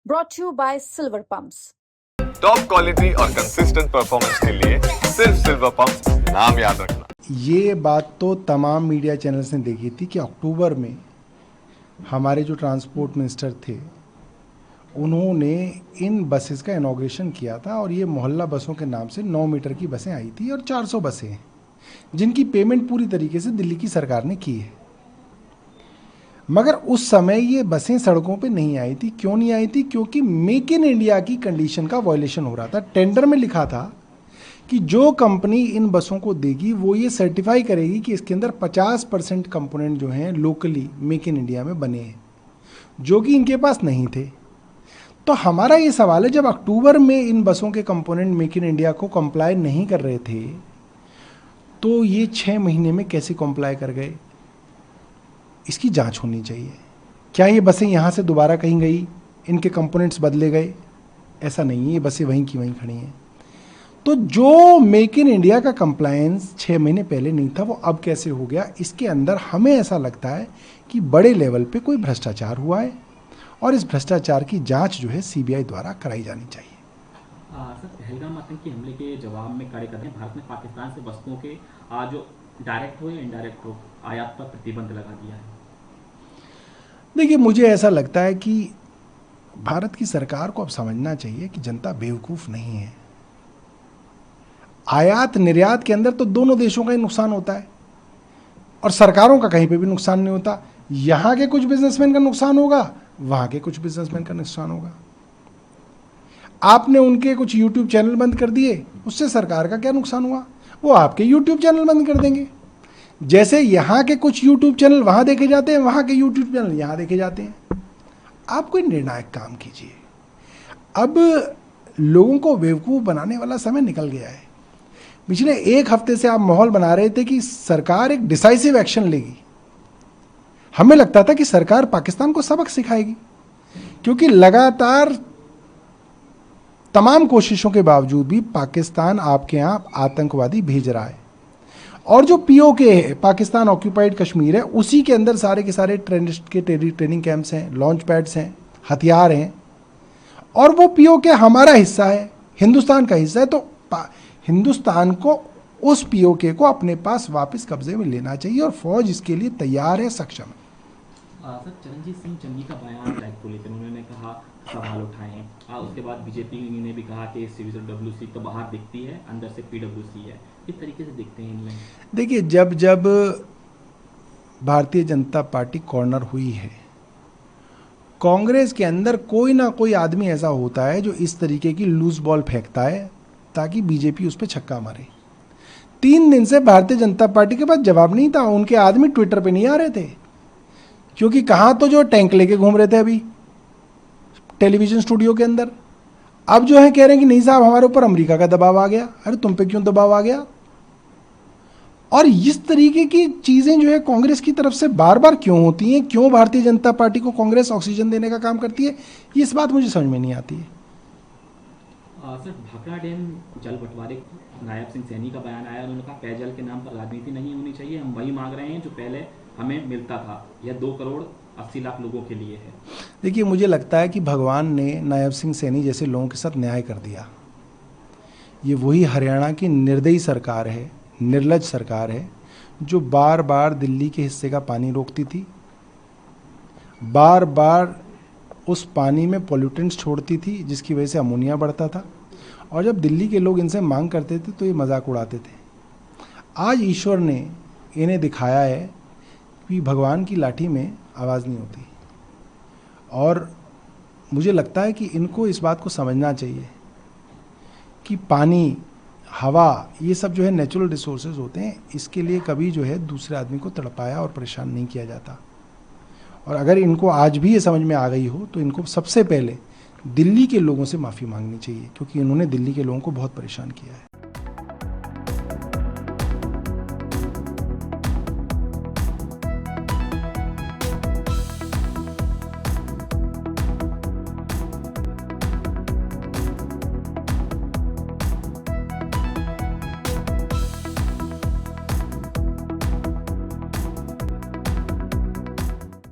brought to you by Silver Pumps. Top quality और consistent performance के लिए सिर्फ सिल्वर पंप्स, नाम याद रखना। ये बात तो तमाम मीडिया चैनल्स ने देखी थी कि अक्टूबर में हमारे जो ट्रांसपोर्ट मिनिस्टर थे उन्होंने इन बसेस का इनॉग्रेशन किया था और ये मोहल्ला बसों के नाम से 9 मीटर की बसें आई थी और 400 बसें हैं जिनकी पेमेंट पूरी तरीके से दिल्ली की सरकार ने की है। मगर उस समय ये बसें सड़कों पे नहीं आई थी। क्यों नहीं आई थी? क्योंकि मेक इन इंडिया की कंडीशन का वायलेशन हो रहा था। टेंडर में लिखा था कि जो कंपनी इन बसों को देगी वो ये सर्टिफाई करेगी कि इसके अंदर 50% कंपोनेंट जो हैं लोकली मेक इन इंडिया में बने हैं, जो कि इनके पास नहीं थे। तो हमारा ये सवाल है, जब अक्टूबर में इन बसों के कंपोनेंट मेक इन इंडिया को कंप्लाई नहीं कर रहे थे तो ये 6 महीने में कैसे कंप्लाई कर गए? इसकी जांच होनी चाहिए। क्या ये बसें यहाँ से दोबारा कहीं गई, इनके कंपोनेंट्स बदले गए? ऐसा नहीं है, ये बसें वहीं की वहीं खड़ी हैं। तो जो मेक इन इंडिया का कंप्लायंस 6 महीने पहले नहीं था वो अब कैसे हो गया? इसके अंदर हमें ऐसा लगता है कि बड़े लेवल पे कोई भ्रष्टाचार हुआ है और इस भ्रष्टाचार की जांच जो है सीबीआई द्वारा कराई जानी चाहिए। सर, पहलगाम आतंकी हमले के जवाब में कार्यकर्ता भारत ने पाकिस्तान से वस्तुओं के जो डायरेक्ट हो या इनडायरेक्ट हो आयात पर प्रतिबंध लगा दिया है। देखिए, मुझे ऐसा लगता है कि भारत की सरकार को अब समझना चाहिए कि जनता बेवकूफ़ नहीं है। आयात निर्यात के अंदर तो दोनों देशों का ही नुकसान होता है और सरकारों का कहीं पे भी नुकसान नहीं होता। यहाँ के कुछ बिजनेसमैन का नुकसान होगा, वहाँ के कुछ बिजनेसमैन का नुकसान होगा। आपने उनके कुछ यूट्यूब चैनल बंद कर दिए, उससे सरकार का क्या नुकसान हुआ? वो आपके यूट्यूब चैनल बंद कर देंगे। जैसे यहाँ के कुछ यूट्यूब चैनल वहाँ देखे जाते हैं, वहाँ के यूट्यूब चैनल यहाँ देखे जाते हैं। आप कोई निर्णायक काम कीजिए। अब लोगों को बेवकूफ़ बनाने वाला समय निकल गया है। पिछले 1 हफ्ते से आप माहौल बना रहे थे कि सरकार एक डिसाइसिव एक्शन लेगी। हमें लगता था कि सरकार पाकिस्तान को सबक सिखाएगी, क्योंकि लगातार तमाम कोशिशों के बावजूद भी पाकिस्तान आपके यहाँ आतंकवादी भेज रहा है। और जो पीओके है, पाकिस्तान ऑक्यूपाइड कश्मीर है, उसी के अंदर सारे के सारे टेररिस्ट के ट्रेनिंग कैंप्स हैं, लॉन्च पैड्स हैं, हथियार हैं। और वो पीओके हमारा हिस्सा है, हिंदुस्तान का हिस्सा है। तो हिंदुस्तान को उस पीओके को अपने पास वापस कब्जे में लेना चाहिए और फौज इसके लिए तैयार है, सक्षम है। सर, चरणजीत सिंह चन्नी का बयान लाइक को लेकर उन्होंने कहा सवाल उठाए। उसके बाद बीजेपी ने भी कहा कि CWC तो बाहर दिखती है, अंदर से PWC है। किस तरीके से देखते हैं इनमें? देखिए, जब जब भारतीय जनता पार्टी कॉर्नर हुई है, कांग्रेस के अंदर कोई ना कोई आदमी ऐसा होता है जो इस तरीके की लूज बॉल फेंकता है ताकि बीजेपी उस पर छक्का मारे। 3 दिन से भारतीय जनता पार्टी के पास जवाब नहीं था। उनके आदमी ट्विटर पे नहीं आ रहे थे, क्योंकि कहाँ तो जो टैंक लेके घूम रहे थे अभी टेलीविजन स्टूडियो के अंदर। अब जो है कह रहे हैं कि नहीं साहब, हमारे ऊपर अमेरिका का दबाव आ गया। अरे तुम पे क्यों दबाव आ गया? और इस तरीके की चीज़ें जो है कांग्रेस की तरफ से बार बार क्यों होती हैं? क्यों भारतीय जनता पार्टी को कांग्रेस ऑक्सीजन देने का काम करती है? ये इस बात मुझे समझ में नहीं आती है। सर, भाखड़ा डैम जल बंटवारे नायब सिंह सैनी का बयान आया। उन्होंने कहा पेयजल के नाम पर राजनीति नहीं होनी चाहिए, हम वही मांग रहे हैं जो पहले हमें मिलता था। यह 2 करोड़ 80 लाख लोगों के लिए है। देखिए, मुझे लगता है कि भगवान ने नायब सिंह सैनी जैसे लोगों के साथ न्याय कर दिया। ये वही हरियाणा की निर्दयी सरकार है, निर्लज सरकार है, जो बार बार दिल्ली के हिस्से का पानी रोकती थी, बार बार उस पानी में पॉल्यूटेंट्स छोड़ती थी, जिसकी वजह से अमोनिया बढ़ता था। और जब दिल्ली के लोग इनसे मांग करते थे तो ये मजाक उड़ाते थे। आज ईश्वर ने इन्हें दिखाया है कि भगवान की लाठी में आवाज़ नहीं होती। और मुझे लगता है कि इनको इस बात को समझना चाहिए कि पानी, हवा, ये सब जो है नेचुरल रिसोर्सेज होते हैं। इसके लिए कभी जो है दूसरे आदमी को तड़पाया और परेशान नहीं किया जाता। और अगर इनको आज भी ये समझ में आ गई हो तो इनको सबसे पहले दिल्ली के लोगों से माफ़ी मांगनी चाहिए, क्योंकि इन्होंने दिल्ली के लोगों को बहुत परेशान किया है।